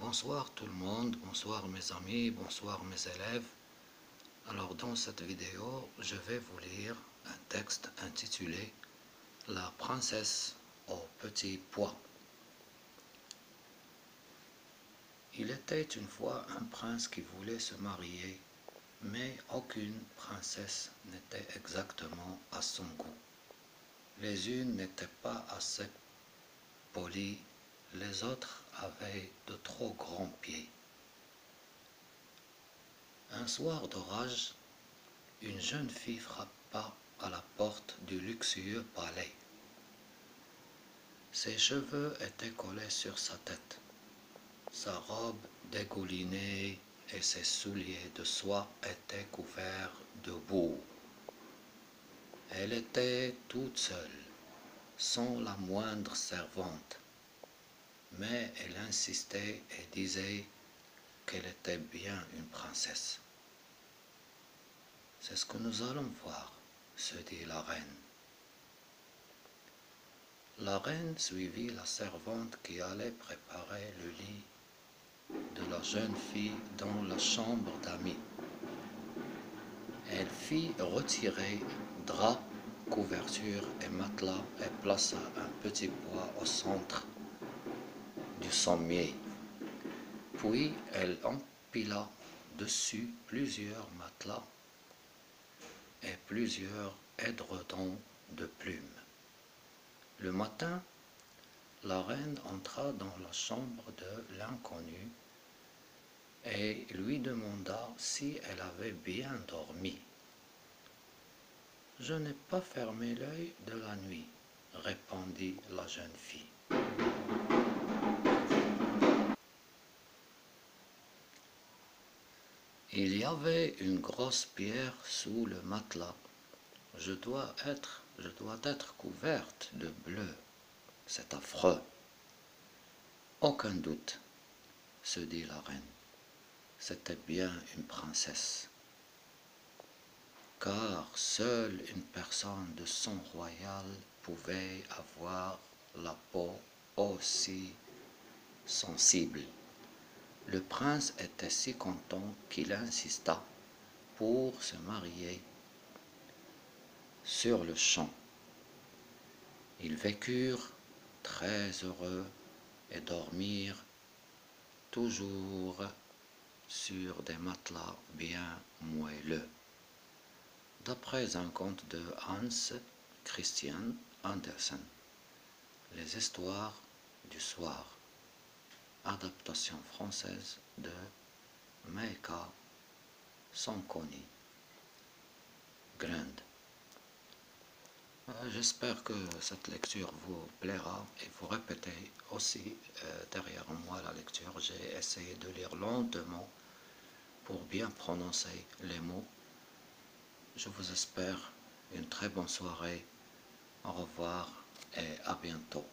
Bonsoir tout le monde, bonsoir mes amis, bonsoir mes élèves. Alors dans cette vidéo, je vais vous lire un texte intitulé « La princesse au petit pois ». Il était une fois un prince qui voulait se marier, mais aucune princesse n'était exactement à son goût. Les unes n'étaient pas assez polies, les autres avaient de trop grands pieds. Un soir d'orage, une jeune fille frappa à la porte du luxueux palais. Ses cheveux étaient collés sur sa tête, sa robe dégoulinée et ses souliers de soie étaient couverts de boue. Elle était toute seule, sans la moindre servante, mais elle insistait et disait qu'elle était bien une princesse. C'est ce que nous allons voir, se dit la reine. La reine suivit la servante qui allait préparer le lit de la jeune fille dans la chambre d'amis. Elle fit retirer drap, couverture et matelas et plaça un petit pois au centre du sommier. Puis elle empila dessus plusieurs matelas et plusieurs édredons de plumes. Le matin, la reine entra dans la chambre de l'inconnu et lui demanda si elle avait bien dormi. « Je n'ai pas fermé l'œil de la nuit, » répondit la jeune fille. Il y avait une grosse pierre sous le matelas. Je dois être couverte de bleu. C'est affreux. Aucun doute, se dit la reine. C'était bien une princesse. Car seule une personne de sang royal pouvait avoir la peau aussi sensible. Le prince était si content qu'il insista pour se marier sur le champ. Ils vécurent très heureux et dormirent toujours sur des matelas bien moelleux. D'après un conte de Hans Christian Andersen, Les histoires du soir, adaptation française de Meika Sankoni Grund. J'espère que cette lecture vous plaira et vous répétez aussi derrière moi la lecture. J'ai essayé de lire lentement pour bien prononcer les mots. Je vous espère une très bonne soirée. Au revoir et à bientôt.